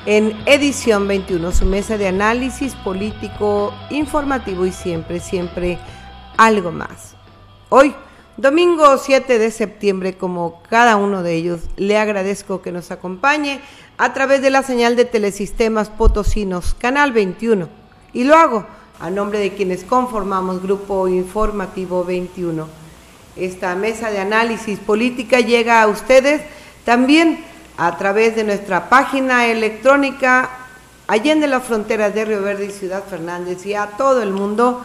en Edición 21, su mesa de análisis político, informativo y siempre algo más. Hoy, domingo 7 de septiembre, como cada uno de ellos, le agradezco que nos acompañe a través de la señal de Telesistemas Potosinos, Canal 21, y lo hago a nombre de quienes conformamos Grupo Informativo 21. Esta mesa de análisis política llega a ustedes también a través de nuestra página electrónica allende las fronteras de Río Verde y Ciudad Fernández y a todo el mundo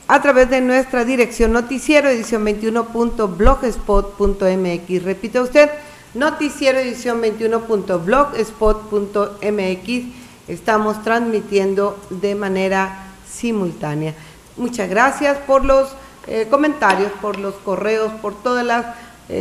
a través de nuestra dirección noticiero edición21.blogspot.mx. Repite usted, noticiero edición21.blogspot.mx. Estamos transmitiendo de manera simultánea. Muchas gracias por los comentarios, por los correos, por todas las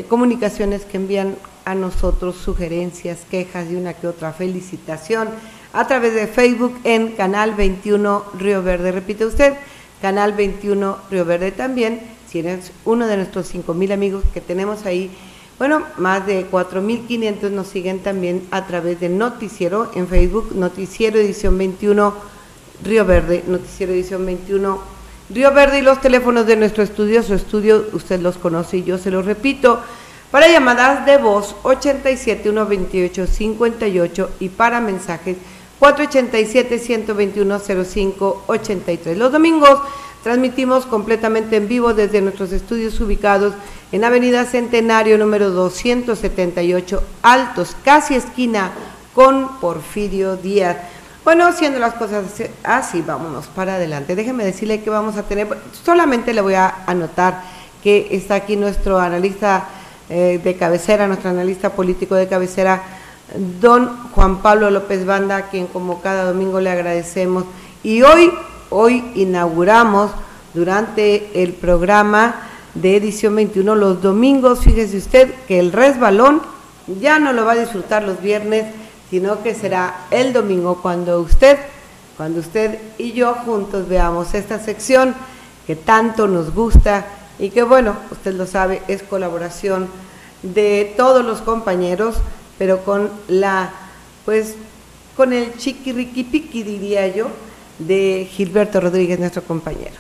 comunicaciones que envían a nosotros, sugerencias, quejas y una que otra felicitación a través de Facebook en Canal 21 Río Verde. Repite usted, Canal 21 Río Verde también, si eres uno de nuestros 5,000 amigos que tenemos ahí. Bueno, más de 4,500 nos siguen también a través de Noticiero en Facebook, Noticiero Edición 21 Río Verde, Noticiero Edición 21 Río Verde, y los teléfonos de nuestro estudio, su estudio usted los conoce y yo se los repito, para llamadas de voz 87-128-58 y para mensajes 487-121-0583. Los domingos transmitimos completamente en vivo desde nuestros estudios ubicados en Avenida Centenario número 278, Altos, casi esquina con Porfirio Díaz. Bueno, siendo las cosas así, vámonos para adelante. Déjeme decirle que vamos a tener, solamente le voy a anotar que está aquí nuestro analista de cabecera, nuestro analista político de cabecera, don Juan Pablo López Banda, a quien como cada domingo le agradecemos. Y hoy inauguramos durante el programa de Edición 21 los domingos. Fíjese usted que el resbalón ya no lo va a disfrutar los viernes, sino que será el domingo cuando usted y yo juntos veamos esta sección que tanto nos gusta y que, bueno, usted lo sabe, es colaboración de todos los compañeros, pero con con el chiquiriquipiqui, diría yo, de Gilberto Rodríguez, nuestro compañero.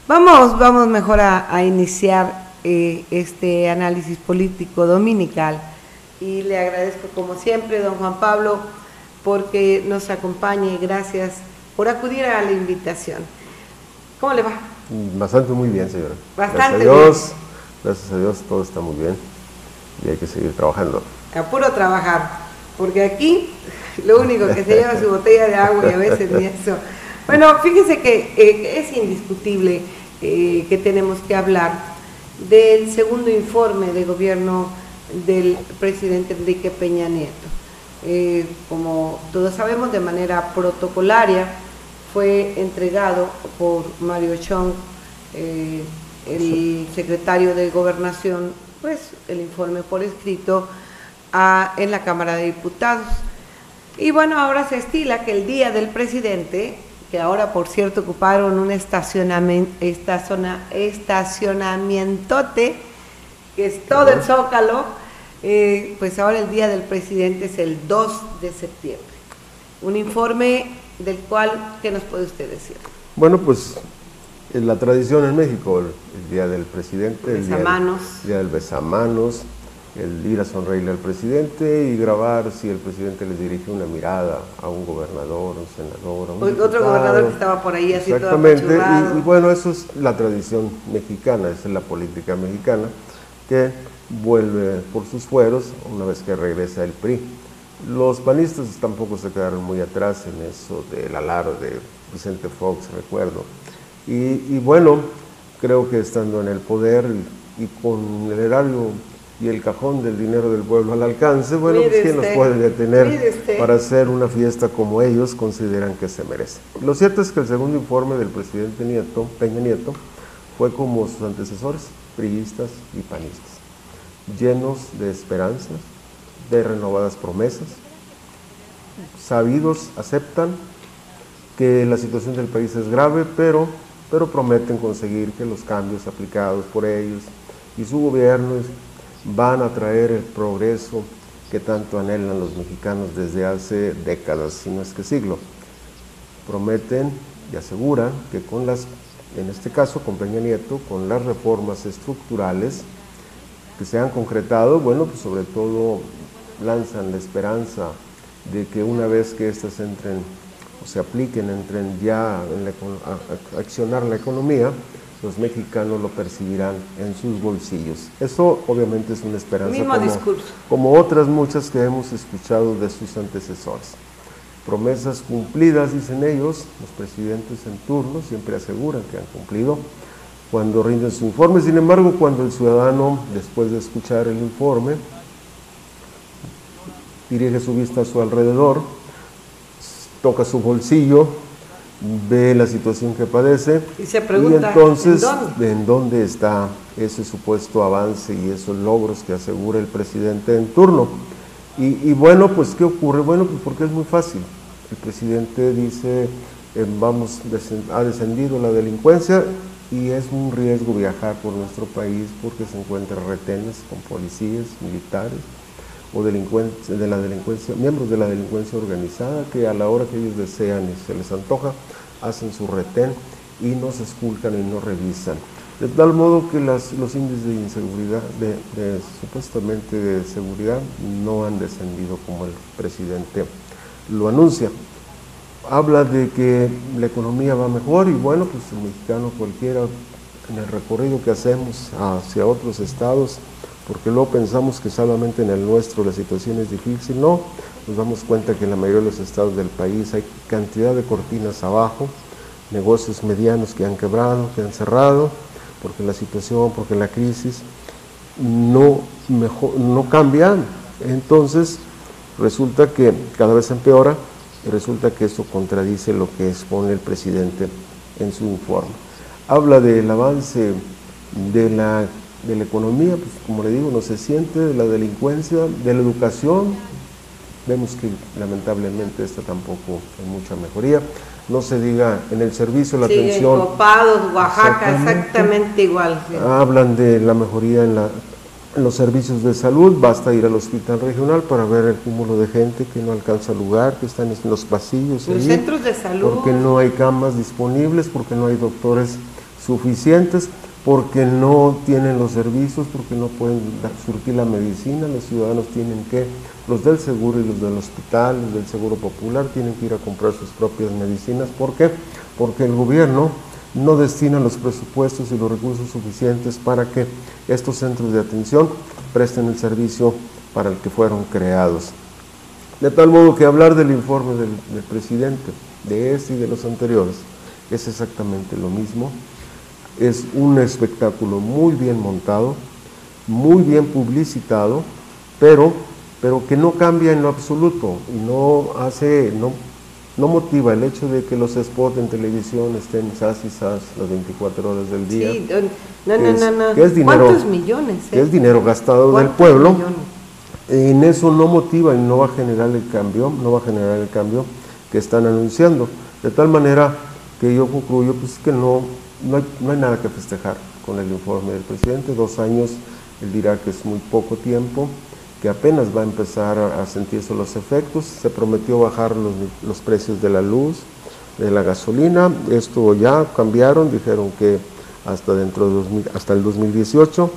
Vamos mejor a iniciar este análisis político dominical, y le agradezco como siempre, don Juan Pablo, porque nos acompañe. Gracias por acudir a la invitación. ¿Cómo le va? Bastante muy bien, señora. Bastante gracias a Dios, todo está muy bien y hay que seguir trabajando. A puro trabajar, porque aquí lo único que se lleva es su botella de agua y a veces ni eso. Bueno, fíjese que es indiscutible que tenemos que hablar del segundo informe de gobierno del presidente Enrique Peña Nieto. Como todos sabemos, de manera protocolaria fue entregado por Mario Chong, el secretario de Gobernación, pues el informe por escrito en la Cámara de Diputados. Y bueno, ahora se estila que el día del presidente, que ahora por cierto ocuparon un estacionamientote, que es todo el Zócalo, pues ahora el día del presidente es el 2 de septiembre. Un informe del cual, ¿qué nos puede usted decir? Bueno, pues la tradición en México, el día del presidente, el día del besamanos, el ir a sonreírle al presidente y grabar si el presidente les dirige una mirada a un gobernador, un senador, a un diputado. Otro gobernador que estaba por ahí así todo exactamente, apachurrado. y bueno, eso es la tradición mexicana, esa es la política mexicana que vuelve por sus fueros una vez que regresa el PRI. Los panistas tampoco se quedaron muy atrás en eso del alarde de Vicente Fox, recuerdo. Y bueno, creo que estando en el poder y con el erario y el cajón del dinero del pueblo al alcance, bueno, pues ¿quién los puede detener para hacer una fiesta como ellos consideran que se merece? Lo cierto es que el segundo informe del presidente Peña Nieto fue como sus antecesores, priistas y panistas, llenos de esperanzas, de renovadas promesas. Sabidos aceptan que la situación del país es grave, pero prometen conseguir que los cambios aplicados por ellos y su gobierno van a traer el progreso que tanto anhelan los mexicanos desde hace décadas, si no es que siglo. Prometen y aseguran que con las, en este caso con Peña Nieto, con las reformas estructurales que se han concretado, bueno, pues sobre todo lanzan la esperanza de que una vez que estas entren o se apliquen, entren ya a accionar la economía, los mexicanos lo percibirán en sus bolsillos. Eso obviamente es una esperanza como otras muchas que hemos escuchado de sus antecesores. Promesas cumplidas, dicen ellos, los presidentes en turno siempre aseguran que han cumplido cuando rinden su informe. Sin embargo, cuando el ciudadano, después de escuchar el informe, dirige su vista a su alrededor, toca su bolsillo, ve la situación que padece y se pregunta, y entonces ¿en dónde está ese supuesto avance y esos logros que asegura el presidente en turno? Y bueno, pues ¿qué ocurre? Bueno, pues porque es muy fácil. El presidente dice, ha descendido la delincuencia y es un riesgo viajar por nuestro país porque se encuentran retenes con policías, militares o miembros de la delincuencia organizada que a la hora que ellos desean y se les antoja, hacen su retén y nos esculcan y nos revisan. De tal modo que los índices de inseguridad, supuestamente de seguridad, no han descendido como el presidente lo anuncia. Habla de que la economía va mejor y bueno, pues el mexicano cualquiera en el recorrido que hacemos hacia otros estados, porque luego pensamos que solamente en el nuestro la situación es difícil, no, nos damos cuenta que en la mayoría de los estados del país hay cantidad de cortinas abajo, negocios medianos que han quebrado, que han cerrado, porque la situación, porque la crisis no cambia, entonces resulta que cada vez empeora y resulta que eso contradice lo que expone el presidente en su informe. Habla del avance de la economía, pues como le digo, no se siente, de la delincuencia, de la educación, vemos que lamentablemente esta tampoco hay mucha mejoría, no se diga en el servicio, la atención. Copados, Oaxaca, exactamente igual. Sí. Hablan de la mejoría en los servicios de salud, basta ir al hospital regional para ver el cúmulo de gente que no alcanza lugar, que están en los pasillos. Los centros de salud. Porque no hay camas disponibles, porque no hay doctores suficientes, porque no tienen los servicios, porque no pueden surtir la medicina, los ciudadanos tienen que, los del seguro y los del hospital, los del seguro popular, tienen que ir a comprar sus propias medicinas. ¿Por qué? Porque el gobierno no destina los presupuestos y los recursos suficientes para que estos centros de atención presten el servicio para el que fueron creados. De tal modo que hablar del informe del presidente, de este y de los anteriores, es exactamente lo mismo. Es un espectáculo muy bien montado, muy bien publicitado, pero que no cambia en lo absoluto y no motiva el hecho de que los spots en televisión estén sas y sas las 24 horas del día. Sí, no. Que es dinero, ¿cuántos millones? Que es dinero gastado del pueblo. En eso no motiva y no va a generar el cambio que están anunciando. De tal manera que yo concluyo pues, que no hay nada que festejar con el informe del presidente. 2 años, él dirá que es muy poco tiempo, que apenas va a empezar a sentirse los efectos. Se prometió bajar los precios de la luz, de la gasolina, esto ya cambiaron, dijeron que hasta el 2018,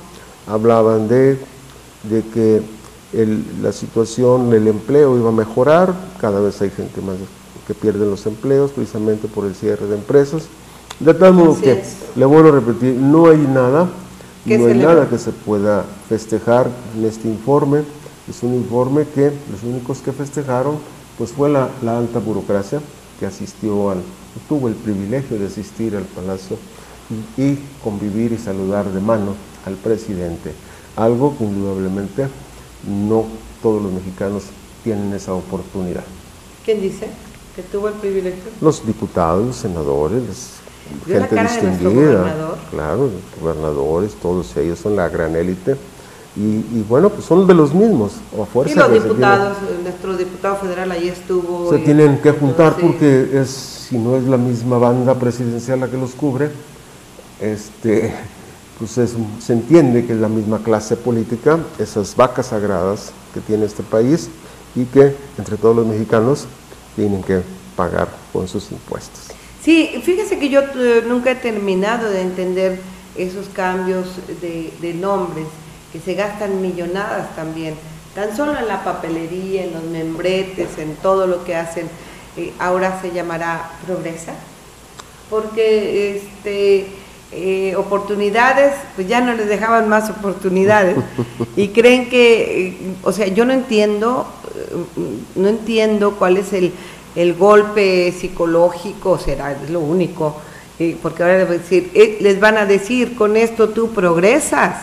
hablaban de que la situación del empleo iba a mejorar, cada vez hay gente más que pierde los empleos precisamente por el cierre de empresas. De tal modo que, le vuelvo a repetir, no hay nada que se pueda festejar en este informe. Es un informe que los únicos que festejaron pues fue la alta burocracia que tuvo el privilegio de asistir al Palacio y convivir y saludar de mano al presidente, algo que indudablemente no todos los mexicanos tienen esa oportunidad. ¿Quién dice que tuvo el privilegio? Los diputados, los senadores, gente distinguida, claro, los gobernadores, todos ellos son la gran élite y bueno, pues son de los mismos, o a fuerza. Y los diputados, nuestro diputado federal ahí estuvo. Se tienen que juntar porque si no es la misma banda presidencial la que los cubre, pues se entiende que es la misma clase política, esas vacas sagradas que tiene este país y que entre todos los mexicanos tienen que pagar con sus impuestos. Sí, fíjese que yo nunca he terminado de entender esos cambios de nombres, que se gastan millonadas también, tan solo en la papelería, en los membretes, en todo lo que hacen. Ahora se llamará Progresa, porque oportunidades, pues ya no les dejaban más oportunidades y creen que, o sea, yo no entiendo cuál es el golpe psicológico, será, es lo único, porque ahora les van a decir, con esto tú progresas.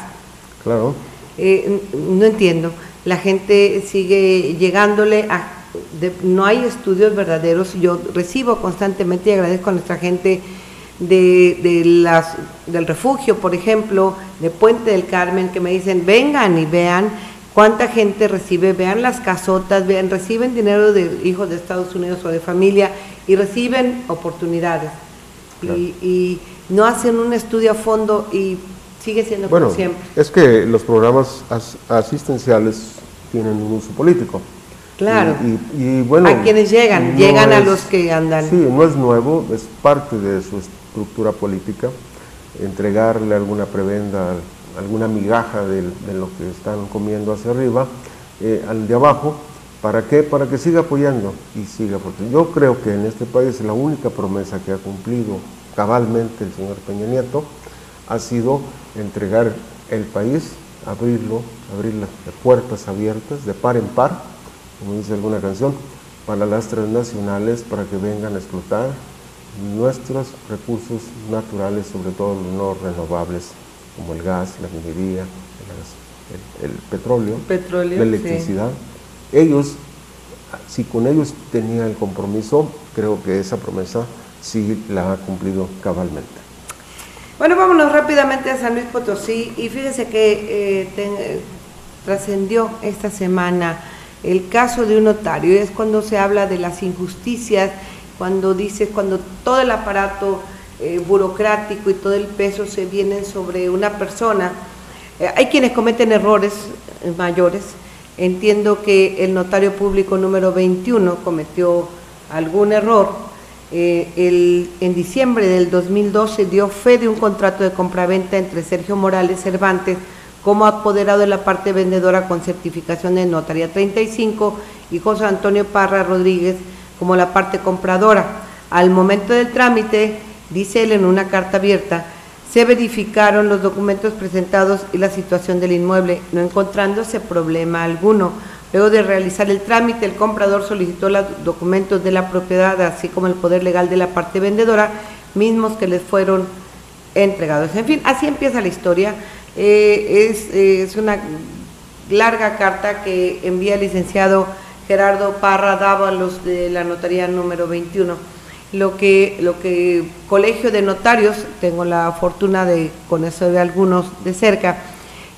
Claro. No entiendo, la gente sigue llegándole no hay estudios verdaderos. Yo recibo constantemente y agradezco a nuestra gente del refugio, por ejemplo, de Puente del Carmen, que me dicen, vengan y vean cuánta gente recibe, vean las casotas, reciben dinero de hijos de Estados Unidos o de familia y reciben oportunidades. Claro. Y no hacen un estudio a fondo y sigue siendo como siempre. Es que los programas asistenciales tienen un uso político. Claro, y bueno, a quienes llegan a los que andan. Sí, no es nuevo, es parte de su estructura política, entregarle alguna prebenda, alguna migaja de lo que están comiendo hacia arriba, al de abajo. ¿Para qué? Para que siga apoyando y siga. Porque yo creo que en este país la única promesa que ha cumplido cabalmente el señor Peña Nieto ha sido entregar el país, abrir las puertas abiertas de par en par, como dice alguna canción, para las transnacionales, para que vengan a explotar nuestros recursos naturales, sobre todo los no renovables, como el gas, la minería, el petróleo, la electricidad. Sí. Ellos, si con ellos tenía el compromiso, creo que esa promesa sí la ha cumplido cabalmente. Bueno, vámonos rápidamente a San Luis Potosí y fíjese que trascendió esta semana el caso de un notario. Es cuando se habla de las injusticias, cuando todo el aparato burocrático y todo el peso se viene sobre una persona. Hay quienes cometen errores mayores. Entiendo que el notario público número 21 cometió algún error. En diciembre del 2012 dio fe de un contrato de compraventa entre Sergio Morales Cervantes como apoderado de la parte vendedora con certificación de notaría 35 y José Antonio Parra Rodríguez como la parte compradora. Al momento del trámite, dice él en una carta abierta, se verificaron los documentos presentados y la situación del inmueble, no encontrándose problema alguno. Luego de realizar el trámite, el comprador solicitó los documentos de la propiedad, así como el poder legal de la parte vendedora, mismos que les fueron entregados. En fin, así empieza la historia. Es una larga carta que envía el licenciado Gerardo Parra Dávalos de la notaría número 21. Lo que Colegio de Notarios, tengo la fortuna de conocer algunos de cerca,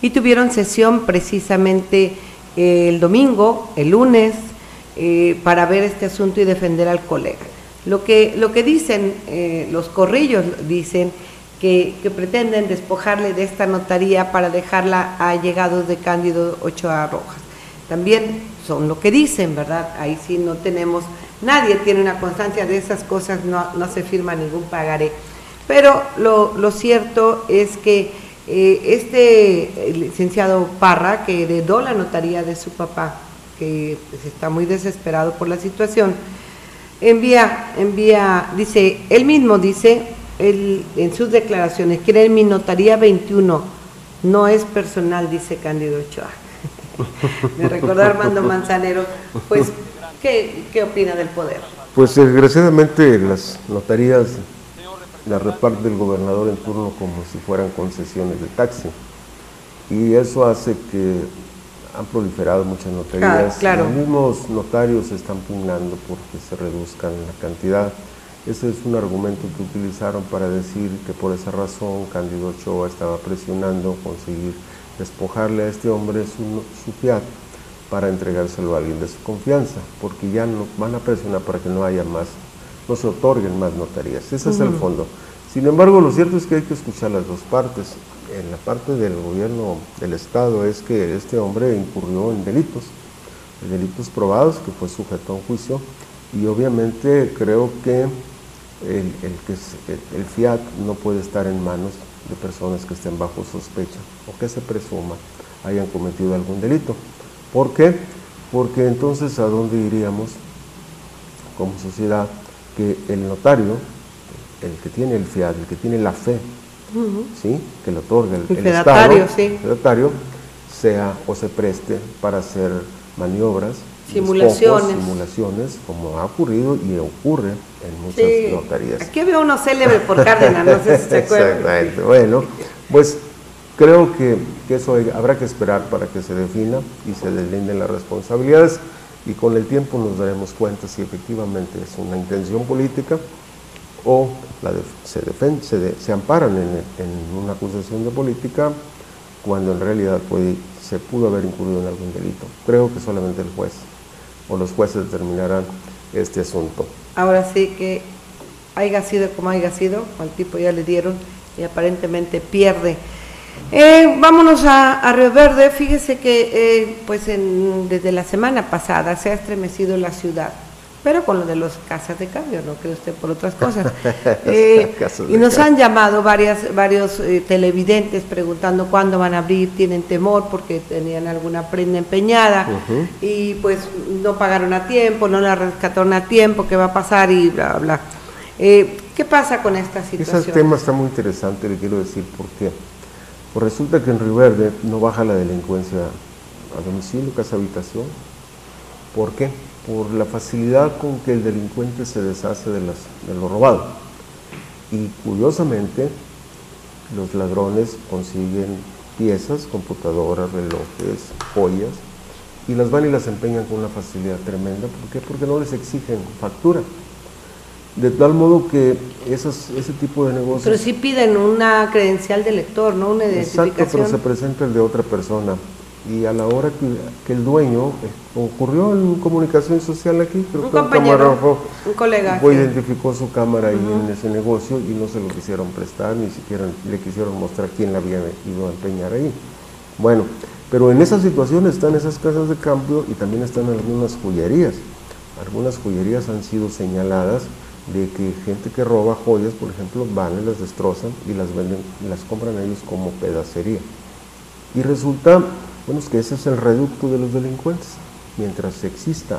y tuvieron sesión precisamente el domingo, el lunes, para ver este asunto y defender al colega. Lo que dicen, los corrillos dicen que pretenden despojarle de esta notaría para dejarla a allegados de Cándido Ochoa Rojas. También son lo que dicen, ¿verdad? Ahí sí no tenemos, nadie tiene una constancia de esas cosas, no se firma ningún pagaré. Pero lo cierto es que el licenciado Parra, que heredó la notaría de su papá, que pues, está muy desesperado por la situación, dice, él mismo dice, en sus declaraciones, quieren mi notaría 21, no es personal, dice Cándido Ochoa. Me recordó Armando Manzanero. Pues, ¿qué opina del poder? Pues desgraciadamente las notarías las reparte el gobernador en turno como si fueran concesiones de taxi, y eso hace que han proliferado muchas notarías. Claro. Los mismos notarios están pugnando porque se reduzcan la cantidad. Ese es un argumento que utilizaron para decir que por esa razón Cándido Ochoa estaba presionando conseguir despojarle a este hombre su fiat para entregárselo a alguien de su confianza, porque ya no van a presionar para que no haya más, no se otorguen más notarías. Ese es el fondo. Sin embargo, lo cierto es que hay que escuchar las dos partes. En la parte del gobierno del Estado es que este hombre incurrió en delitos probados, que fue sujeto a un juicio, y obviamente creo que el FIAT no puede estar en manos de personas que estén bajo sospecha o que se presuma hayan cometido algún delito. ¿Por qué? Porque entonces, ¿a dónde iríamos como sociedad? Que el notario, el que tiene el FIAT, el que tiene la fe, ¿sí?, que le otorga el fedatario, Estado, sí, el fedatario, sea o se preste para hacer maniobras, simulaciones, como ha ocurrido y ocurre en muchas notarías. Aquí había uno célebre por Cárdenas, no sé si se acuerdan. Exactamente. Bueno, pues creo que eso habrá que esperar para que se defina y se deslinden las responsabilidades, y con el tiempo nos daremos cuenta si efectivamente es una intención política o se amparan en una acusación de política, cuando en realidad se pudo haber incurrido en algún delito. Creo que solamente el juez o los jueces determinarán este asunto. Ahora sí que haya sido como haya sido, al tipo ya le dieron y aparentemente pierde. Vámonos a Río Verde. Fíjese que desde la semana pasada se ha estremecido la ciudad, pero con lo de las casas de cambio, no cree usted por otras cosas. Y nos han llamado varios televidentes preguntando cuándo van a abrir, tienen temor porque tenían alguna prenda empeñada y pues no pagaron a tiempo, no la rescataron a tiempo, qué va a pasar y bla, bla. ¿Qué pasa con esta situación? Ese tema está muy interesante, le quiero decir por qué. Pues resulta que en Río Verde no baja la delincuencia a domicilio, casa habitación. ¿Por qué? Por la facilidad con que el delincuente se deshace de lo robado. Y curiosamente, los ladrones consiguen piezas, computadoras, relojes, joyas, y las van y las empeñan con una facilidad tremenda. ¿Por qué? Porque no les exigen factura. De tal modo que ese tipo de negocios... Pero sí piden una credencial de lector, ¿no? Una identificación. Exacto, pero se presenta el de otra persona. Y a la hora que el dueño, ocurrió en comunicación social aquí, creo que un camarógrafo, un colega, identificó su cámara ahí en ese negocio y no se lo quisieron prestar, ni siquiera le quisieron mostrar quién la había ido a empeñar ahí. Bueno, pero en esa situación están esas casas de cambio y también están algunas joyerías. Algunas joyerías han sido señaladas de que gente que roba joyas, por ejemplo, van y las destrozan y las venden, las compran ellos como pedacería. Y resulta, bueno, es que ese es el reducto de los delincuentes. Mientras exista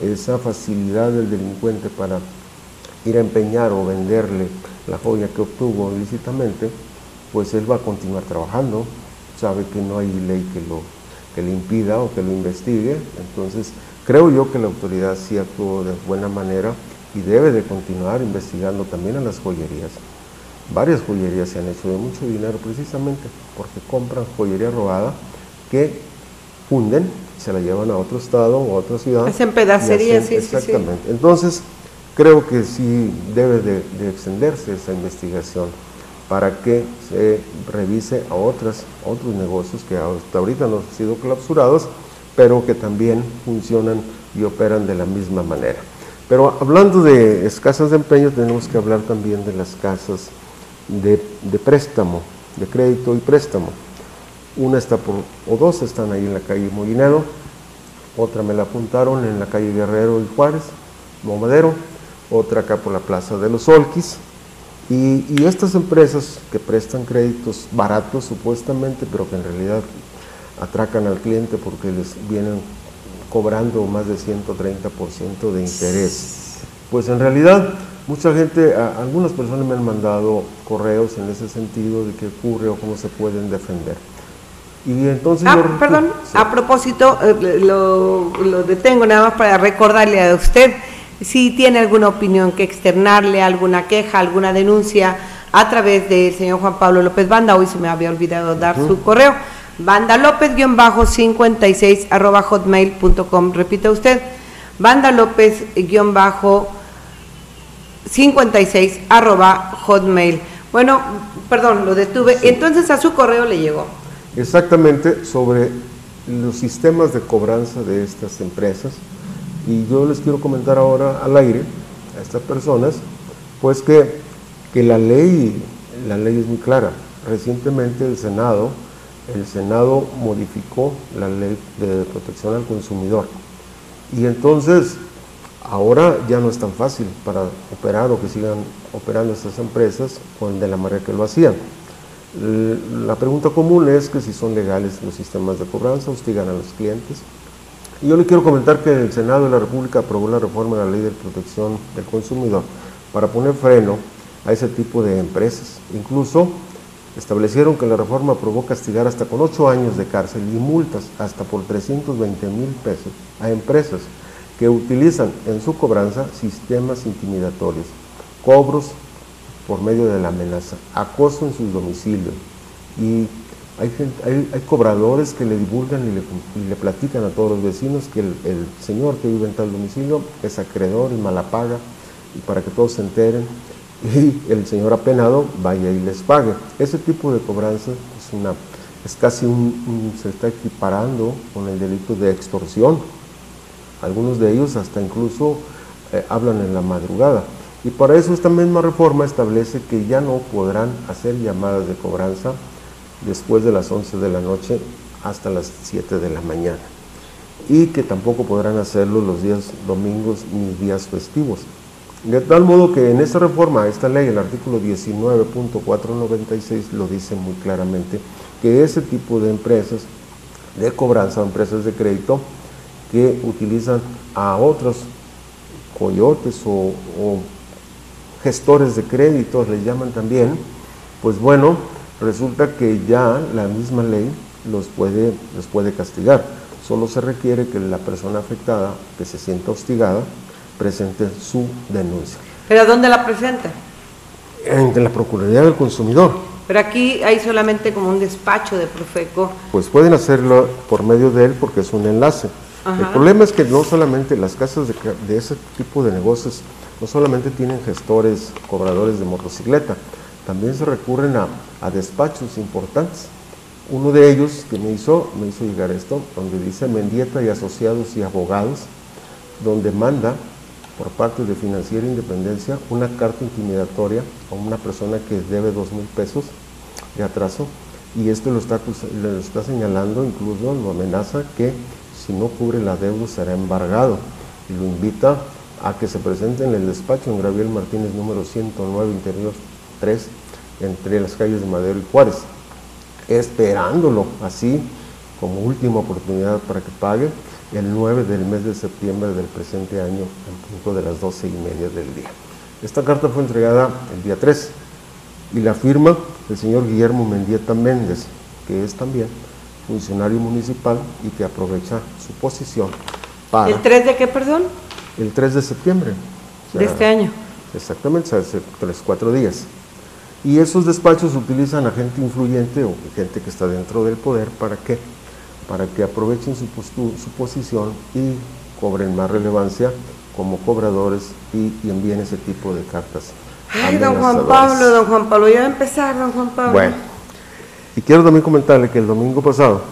esa facilidad del delincuente para ir a empeñar o venderle la joya que obtuvo ilícitamente, pues él va a continuar trabajando, sabe que no hay ley que le impida o que lo investigue. Entonces creo yo que la autoridad sí actuó de buena manera y debe de continuar investigando también a las joyerías. Varias joyerías se han hecho de mucho dinero precisamente porque compran joyería robada que funden, se la llevan a otro estado o a otra ciudad. Hacen pedacerías, sí. Exactamente. Sí. Entonces, creo que sí debe de extenderse esa investigación para que se revise a otros negocios que hasta ahorita no han sido clausurados, pero que también funcionan y operan de la misma manera. Pero hablando de casas de empeño, tenemos que hablar también de las casas de préstamo, de crédito y préstamo. Dos están ahí en la calle Molinero, otra me la apuntaron en la calle Guerrero y Juárez, Madero, otra acá por la Plaza de los Olquis. Y estas empresas que prestan créditos baratos supuestamente, pero que en realidad atracan al cliente porque les vienen cobrando más de 130% de interés. Pues en realidad mucha gente, algunas personas me han mandado correos en ese sentido de qué ocurre o cómo se pueden defender. Y entonces sí. A propósito, lo detengo nada más para recordarle a usted, si tiene alguna opinión que externarle, alguna queja, alguna denuncia, a través del señor Juan Pablo López Banda, hoy se me había olvidado dar su correo, bandalopez_56@hotmail.com. Repita usted, bandalopez_56@hotmail. Bueno, perdón, lo detuve. Sí. Entonces a su correo le llegó. Exactamente, sobre los sistemas de cobranza de estas empresas. Y yo les quiero comentar ahora al aire a estas personas, pues que que la ley es muy clara. Recientemente el Senado modificó la ley de protección al consumidor. Y entonces, ahora ya no es tan fácil para operar o que sigan operando estas empresas de la manera que lo hacían. La pregunta común es que si son legales los sistemas de cobranza, hostigan a los clientes. Y yo le quiero comentar que el Senado de la República aprobó la reforma de la Ley de Protección del Consumidor para poner freno a ese tipo de empresas. Incluso establecieron que la reforma aprobó castigar hasta con 8 años de cárcel y multas hasta por 320,000 pesos a empresas que utilizan en su cobranza sistemas intimidatorios, cobros por medio de la amenaza, acoso en sus domicilios. Y hay cobradores que le divulgan y le platican a todos los vecinos que el señor que vive en tal domicilio es acreedor y mala paga, y para que todos se enteren y el señor apenado vaya y les pague. Ese tipo de cobranza es casi se está equiparando con el delito de extorsión. Algunos de ellos hasta incluso hablan en la madrugada. Y para eso esta misma reforma establece que ya no podrán hacer llamadas de cobranza después de las 11 de la noche hasta las 7 de la mañana. Y que tampoco podrán hacerlo los días domingos ni días festivos. De tal modo que en esta reforma, esta ley, el artículo 19.496 lo dice muy claramente, que ese tipo de empresas de cobranza, empresas de crédito, que utilizan a otros coyotes o gestores de créditos, les llaman también, pues bueno, resulta que ya la misma ley los puede castigar. Solo se requiere que la persona afectada, que se sienta hostigada, presente su denuncia. ¿Pero dónde la presenta? En la Procuraduría del Consumidor. Pero aquí hay solamente como un despacho de Profeco. Pues pueden hacerlo por medio de él porque es un enlace. Ajá. El problema es que no solamente las casas de ese tipo de negocios, no solamente tienen gestores, cobradores de motocicleta, también se recurren a despachos importantes. Uno de ellos que me hizo llegar esto, donde dice Mendieta y Asociados y Abogados, donde manda por parte de Financiera Independencia una carta intimidatoria a una persona que debe 2,000 pesos de atraso, y esto lo está señalando, incluso lo amenaza que si no cubre la deuda será embargado, y lo invita a que se presente en el despacho en Gabriel Martínez número 109 Interior 3 entre las calles de Madero y Juárez, esperándolo así como última oportunidad para que pague el 9 del mes de septiembre del presente año en punto de las 12:30 del día. Esta carta fue entregada el día 3 y la firma el señor Guillermo Mendieta Méndez, que es también funcionario municipal y que aprovecha su posición para... ¿El 3 de qué, perdón? El 3 de septiembre. O sea, de este año. Exactamente, hace 3-4 días. Y esos despachos utilizan a gente influyente o gente que está dentro del poder, ¿para qué? Para que aprovechen su posición y cobren más relevancia como cobradores y envíen ese tipo de cartas. Ay, don Juan Pablo, ya va a empezar, don Juan Pablo. Bueno, y quiero también comentarle que el domingo pasado,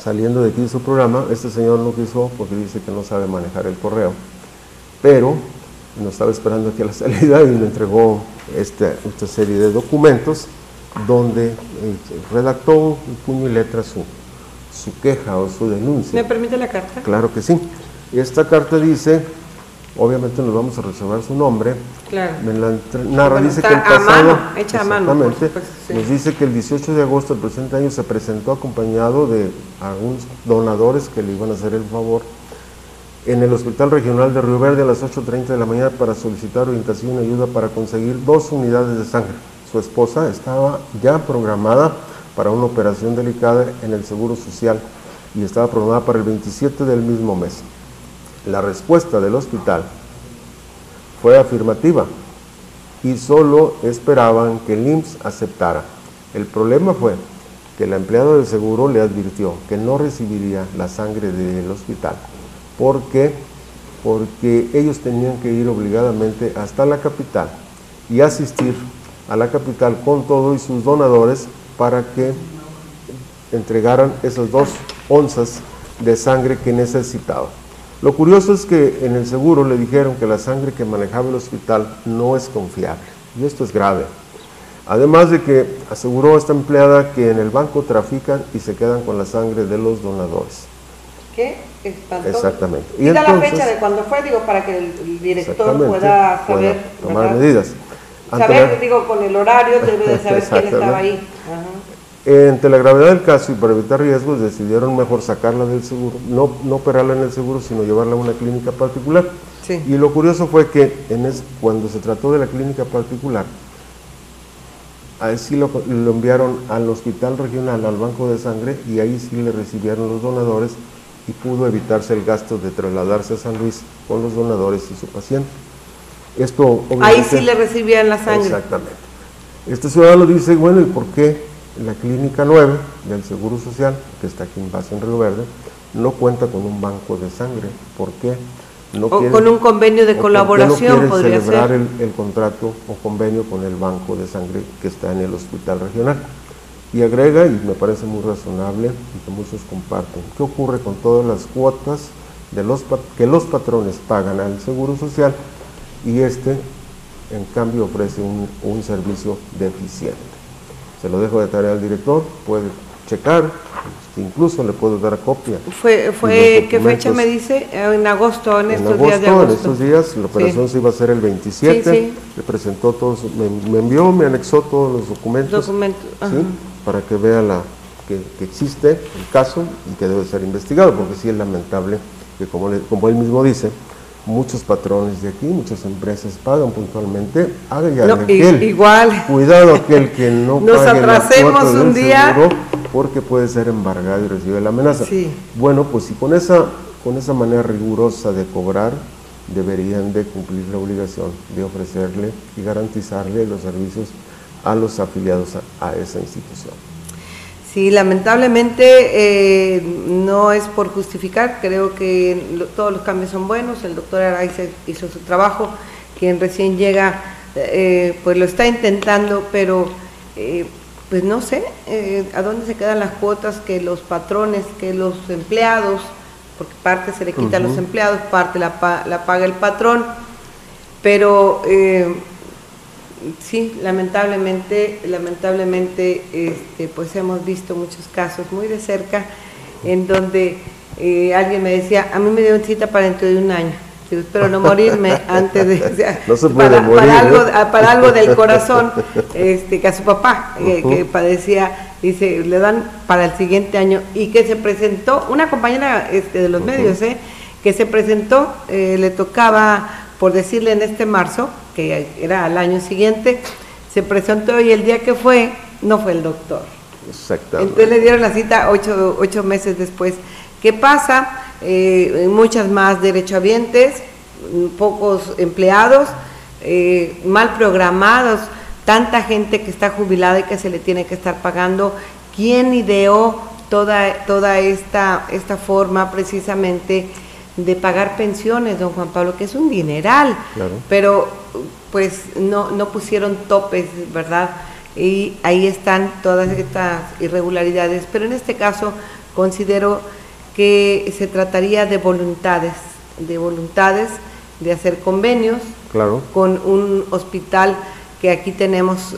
saliendo de aquí de su programa, este señor no quiso porque dice que no sabe manejar el correo, pero nos estaba esperando aquí a la salida y le entregó esta serie de documentos donde redactó en puño y letra su queja o su denuncia. ¿Me permite la carta? Claro que sí. Esta carta dice, obviamente nos vamos a reservar su nombre. Claro. Me la narra, dice que el pasado, hecha a mano, sí. Nos dice que el 18 de agosto del presente año se presentó acompañado de algunos donadores que le iban a hacer el favor en el Hospital Regional de Río Verde a las 8:30 de la mañana para solicitar orientación y ayuda para conseguir 2 unidades de sangre. Su esposa estaba ya programada para una operación delicada en el Seguro Social y estaba programada para el 27 del mismo mes. La respuesta del hospital fue afirmativa y solo esperaban que el IMSS aceptara. El problema fue que la empleada del seguro le advirtió que no recibiría la sangre del hospital porque ellos tenían que ir obligadamente hasta la capital y asistir a la capital con todo y sus donadores para que entregaran esas 2 onzas de sangre que necesitaba. Lo curioso es que en el seguro le dijeron que la sangre que manejaba el hospital no es confiable. y esto es grave. Además de que aseguró esta empleada que en el banco trafican y se quedan con la sangre de los donadores. ¿Qué? Espantoso. Exactamente. Y da la fecha de cuándo fue, digo, para que el director pueda saber, tomar medidas. Saber, digo, con el horario debe de saber quién estaba ahí. Ajá. Ante la gravedad del caso y para evitar riesgos, decidieron mejor sacarla del seguro, no operarla en el seguro, sino llevarla a una clínica particular. Sí. Y lo curioso fue que cuando se trató de la clínica particular, ahí sí lo enviaron al hospital regional, al banco de sangre, y ahí sí le recibieron los donadores y pudo evitarse el gasto de trasladarse a San Luis con los donadores y su paciente. Esto, ahí sí le recibían la sangre. Exactamente. Este ciudadano dice, bueno, ¿y por qué la clínica 9 del Seguro Social, que está aquí en base en Río Verde, no cuenta con un banco de sangre? ¿Por qué? No o con un convenio de colaboración, podría celebrar ser. el contrato o convenio con el banco de sangre que está en el hospital regional. Y agrega, y me parece muy razonable y que muchos comparten, ¿qué ocurre con todas las cuotas que los patrones pagan al Seguro Social y en cambio ofrece un servicio deficiente? Se lo dejo de tarea al director, puede checar, incluso le puedo dar copia. ¿Qué fecha me dice? En agosto, en estos días de agosto. En estos días, la operación se iba a hacer el 27, le presentó todos, me anexó todos los documentos, ¿sí? Para que vea que existe el caso y que debe ser investigado, porque sí es lamentable que, como él mismo dice, muchos patrones de aquí, muchas empresas pagan puntualmente, igual. Cuidado aquel que no nos pague atrasemos la cuota un del día, seguro, porque puede ser embargado y recibe la amenaza. Sí. Bueno, pues si con esa manera rigurosa de cobrar, deberían de cumplir la obligación de ofrecerle y garantizarle los servicios a los afiliados a esa institución. Sí, lamentablemente no es por justificar, creo que todos los cambios son buenos, el doctor Araiz hizo su trabajo, quien recién llega pues lo está intentando, pero pues no sé a dónde se quedan las cuotas que los patrones, que los empleados, porque parte se le quita a los empleados, parte la paga el patrón, pero sí, lamentablemente pues hemos visto muchos casos muy de cerca en donde alguien me decía, a mí me dieron cita para dentro de un año, yo espero no morirme antes de, o sea, no se puede morir, para algo del corazón, que a su papá que padecía, dice, le dan para el siguiente año, y que se presentó una compañera de los medios, que se presentó, le tocaba, por decirle, en este marzo, que era al año siguiente, se presentó y el día que fue, no fue el doctor. Exactamente. Entonces le dieron la cita 8 meses después. ¿Qué pasa? Muchas más derechohabientes, pocos empleados, mal programados, tanta gente que está jubilada y que se le tiene que estar pagando. ¿Quién ideó toda esta forma precisamente de pagar pensiones, don Juan Pablo, que es un dineral? Claro. Pero pues no pusieron topes, ¿verdad? Y ahí están todas estas irregularidades, pero en este caso considero que se trataría de voluntades de hacer convenios, claro, con un hospital que aquí tenemos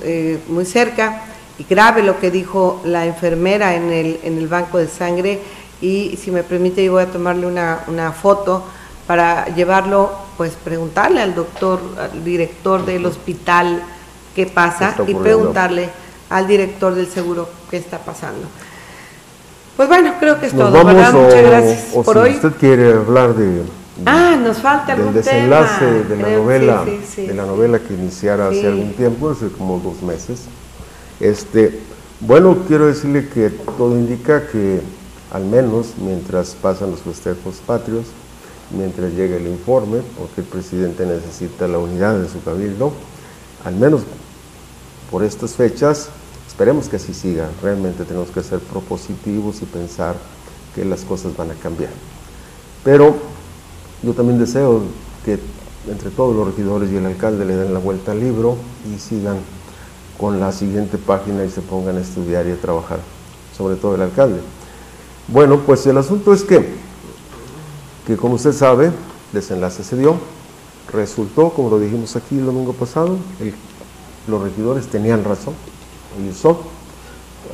muy cerca. Y grave lo que dijo la enfermera en el banco de sangre, y si me permite yo voy a tomarle una foto para llevarlo, pues preguntarle al doctor, al director del hospital qué pasa, y preguntarle al director del seguro qué está pasando. Pues bueno, creo que es todo, ¿verdad? Muchas gracias por hoy. Si usted quiere hablar nos falta algún del desenlace tema, de la novela, sí, de la novela que iniciara hace algún tiempo, hace como 2 meses. Bueno, quiero decirle que todo indica que al menos mientras pasan los festejos patrios, mientras llega el informe, porque el presidente necesita la unidad de su cabildo, al menos por estas fechas, esperemos que así siga. Realmente tenemos que ser propositivos y pensar que las cosas van a cambiar. Pero yo también deseo que entre todos los regidores y el alcalde le den la vuelta al libro y sigan con la siguiente página y se pongan a estudiar y a trabajar, sobre todo el alcalde. Bueno, pues el asunto es que como usted sabe, desenlace se dio, resultó, como lo dijimos aquí el domingo pasado, los regidores tenían razón, ellos son,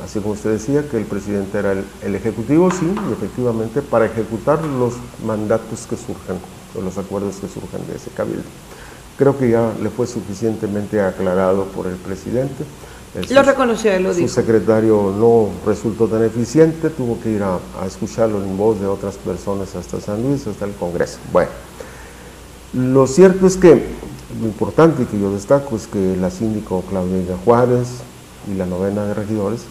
así como usted decía, que el presidente era el ejecutivo, sí, y efectivamente para ejecutar los mandatos que surjan, o los acuerdos que surjan de ese cabildo. Creo que ya le fue suficientemente aclarado por el presidente. Lo reconoció, lo dijo. Su secretario no resultó tan eficiente, tuvo que ir a escucharlo en voz de otras personas hasta San Luis, hasta el Congreso. Bueno, lo cierto es que lo importante que yo destaco es que la síndico Claudia Higa Juárez y la novena de regidores,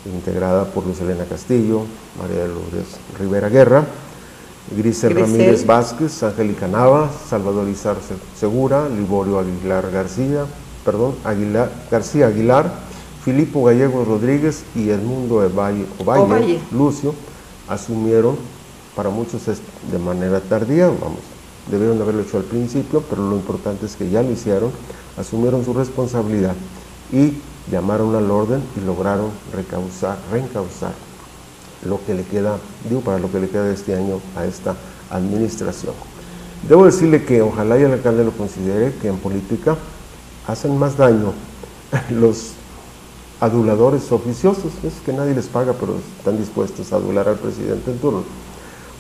integrada por Luz Helena Castillo, María de Lourdes Rivera Guerra, Grisel Ramírez Vázquez, Angélica Nava, Salvador Izar Segura, Liborio García Aguilar, Filipo Gallego Rodríguez y Edmundo Ovalle Lucio asumieron, para muchos es de manera tardía, debieron haberlo hecho al principio, pero lo importante es que ya lo hicieron, asumieron su responsabilidad y llamaron al orden y lograron reencauzar lo que le queda, para lo que le queda de este año a esta administración. Debo decirle que ojalá y el alcalde lo considere, que en política hacen más daño los aduladores oficiosos, es que nadie les paga, pero están dispuestos a adular al presidente en turno,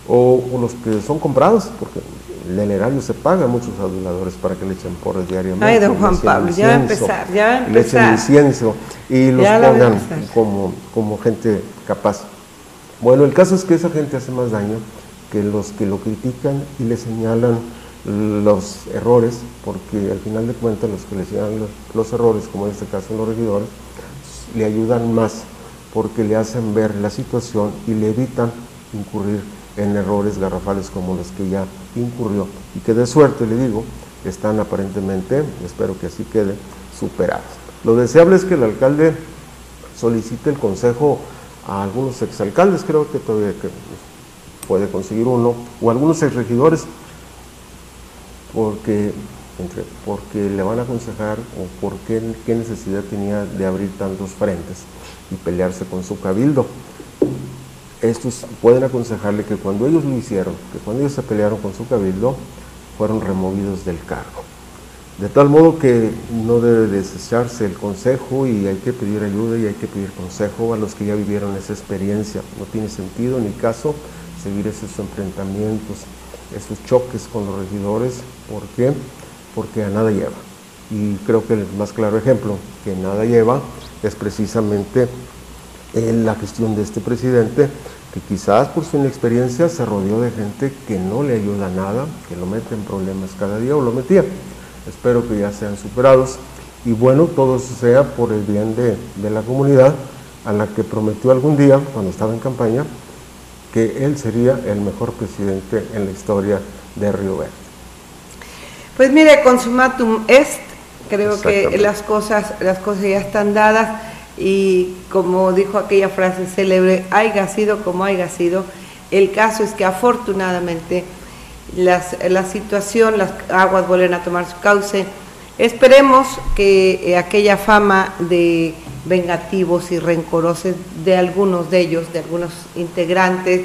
o los que son comprados, porque en el erario se paga a muchos aduladores para que le echen porras diariamente. Ay, don Juan Pablo, ya va a empezar. Le echen incienso y los pongan como gente capaz. Bueno, el caso es que esa gente hace más daño que los que lo critican y le señalan los errores, porque al final de cuentas los que le señalan los errores, como en este caso los regidores, le ayudan más porque le hacen ver la situación y le evitan incurrir en errores garrafales como los que ya incurrió y que de suerte, le digo, están aparentemente, espero que así quede, superados. Lo deseable es que el alcalde solicite el consejo a algunos exalcaldes, creo que todavía puede conseguir uno, o algunos exregidores, porque le van a aconsejar o por qué necesidad tenía de abrir tantos frentes y pelearse con su cabildo. Estos pueden aconsejarle que cuando ellos lo hicieron, que cuando ellos se pelearon con su cabildo, fueron removidos del cargo. De tal modo que no debe desecharse el consejo y hay que pedir ayuda y hay que pedir consejo a los que ya vivieron esa experiencia. No tiene sentido ni caso seguir esos enfrentamientos, esos choques con los regidores. ¿Por qué? Porque a nada lleva. Y creo que el más claro ejemplo que nada lleva es precisamente la gestión de este presidente, que quizás por su inexperiencia se rodeó de gente que no le ayuda a nada, que lo mete en problemas cada día o lo metía. Espero que ya sean superados y bueno, todo eso sea por el bien de la comunidad, a la que prometió algún día, cuando estaba en campaña, que él sería el mejor presidente en la historia de Río Verde. Pues mire, consumatum est, creo que las cosas ya están dadas y como dijo aquella frase célebre, haya sido como haya sido, el caso es que afortunadamente la situación, las aguas vuelven a tomar su cauce. Esperemos que aquella fama de vengativos y rencorosos de algunos de ellos, de algunos integrantes,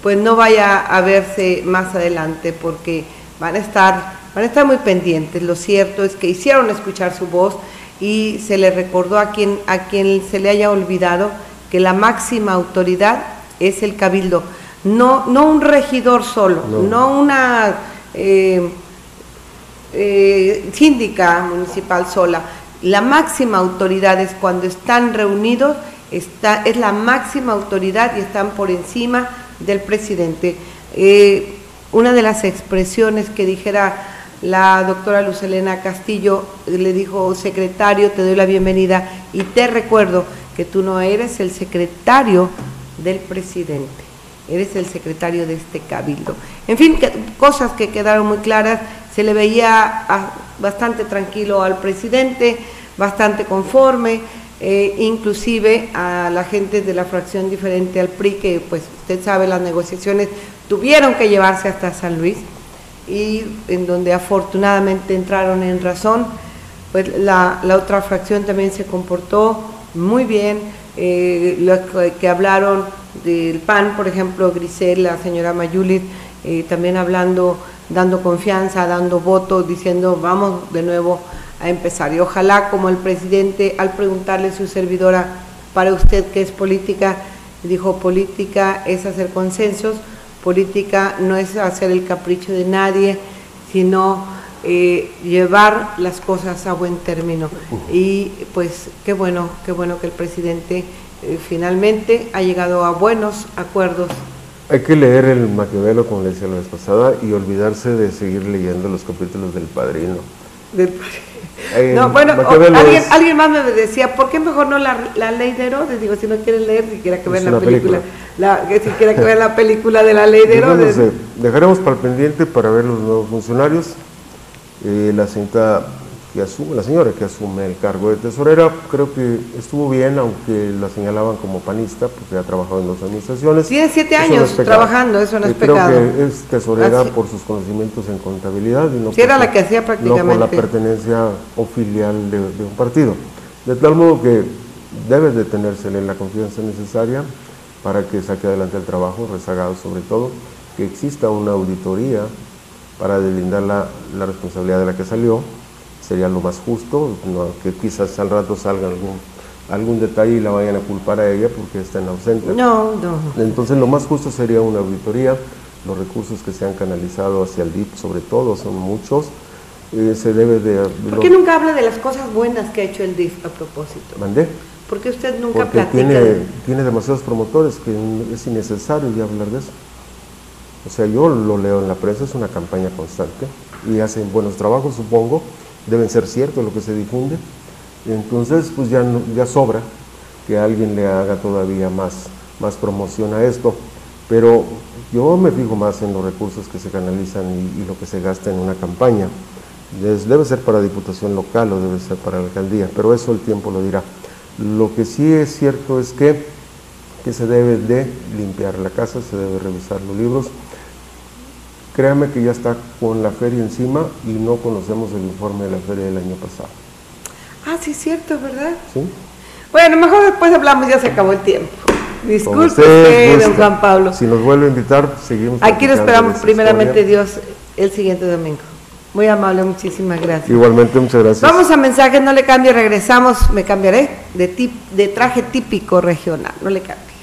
pues no vaya a verse más adelante, porque van a estar muy pendientes. Lo cierto es que hicieron escuchar su voz y se le recordó a quien se le haya olvidado que la máxima autoridad es el cabildo. No un regidor solo, no una síndica municipal sola. La máxima autoridad es cuando están reunidos, es la máxima autoridad y están por encima del presidente. Una de las expresiones que dijera la doctora Luz Helena Castillo, le dijo: secretario, te doy la bienvenida y te recuerdo que tú no eres el secretario del presidente, eres el secretario de este cabildo. En fin, cosas que quedaron muy claras. Se le veía bastante tranquilo al presidente, bastante conforme, inclusive a la gente de la fracción diferente al PRI, que pues usted sabe, las negociaciones tuvieron que llevarse hasta San Luis, y en donde afortunadamente entraron en razón. Pues la otra fracción también se comportó muy bien. Los que hablaron del PAN, por ejemplo, Grisel, la señora Mayulit, también hablando, dando confianza, dando votos, diciendo vamos de nuevo a empezar. Y ojalá, como el presidente, al preguntarle a su servidora, para usted qué es política, dijo: política es hacer consensos, política no es hacer el capricho de nadie, sino llevar las cosas a buen término. Y pues qué bueno que el presidente finalmente ha llegado a buenos acuerdos. Hay que leer el Maquiavelo, como le decía la vez pasada, y olvidarse de seguir leyendo los capítulos del Padrino. No, bueno, alguien más me decía, ¿por qué mejor no la Ley de Herodes? Digo, si no quieres leer, siquiera que vean la película. Siquiera que vean la película de la Ley de Herodes. Bueno, dejaremos para el pendiente para ver los nuevos funcionarios. La señora que asume el cargo de tesorera, creo que estuvo bien, aunque la señalaban como panista, porque ha trabajado en dos administraciones. Tiene 7 años trabajando, eso no es pecado. Creo que es tesorera por sus conocimientos en contabilidad. Y no sí, era la que hacía prácticamente. No por la pertenencia o filial de un partido. De tal modo que debe de tenérsele la confianza necesaria para que saque adelante el trabajo, rezagado sobre todo, que exista una auditoría para deslindar la responsabilidad de la que salió. Sería lo más justo, no, que quizás al rato salga algún detalle y la vayan a culpar a ella porque está ausente. No. Entonces lo más justo sería una auditoría. Los recursos que se han canalizado hacia el DIF, sobre todo, son muchos. Se debe de... ¿Por qué nunca habla de las cosas buenas que ha hecho el DIF a propósito? ¿Mandé? ¿Por qué usted nunca Porque platica? tiene demasiados promotores que es innecesario ya hablar de eso. O sea, yo lo leo en la prensa, es una campaña constante y hacen buenos trabajos, supongo. Deben ser cierto lo que se difunde. Entonces, pues ya sobra que alguien le haga todavía más promoción a esto. Pero yo me fijo más en los recursos que se canalizan y lo que se gasta en una campaña. Debe ser para diputación local o debe ser para la alcaldía, pero eso el tiempo lo dirá. Lo que sí es cierto es que se debe de limpiar la casa, se debe revisar los libros. Créame que ya está con la feria encima y no conocemos el informe de la feria del año pasado. Ah, sí, es cierto, ¿verdad? Sí. Bueno, mejor después hablamos, ya se acabó el tiempo. Disculpe usted, don Juan Pablo. Si nos vuelve a invitar, seguimos. Aquí lo esperamos, primeramente Dios, el siguiente domingo. Muy amable, muchísimas gracias. Igualmente, muchas gracias. Vamos a mensajes, no le cambie, regresamos, me cambiaré de traje típico regional, no le cambie.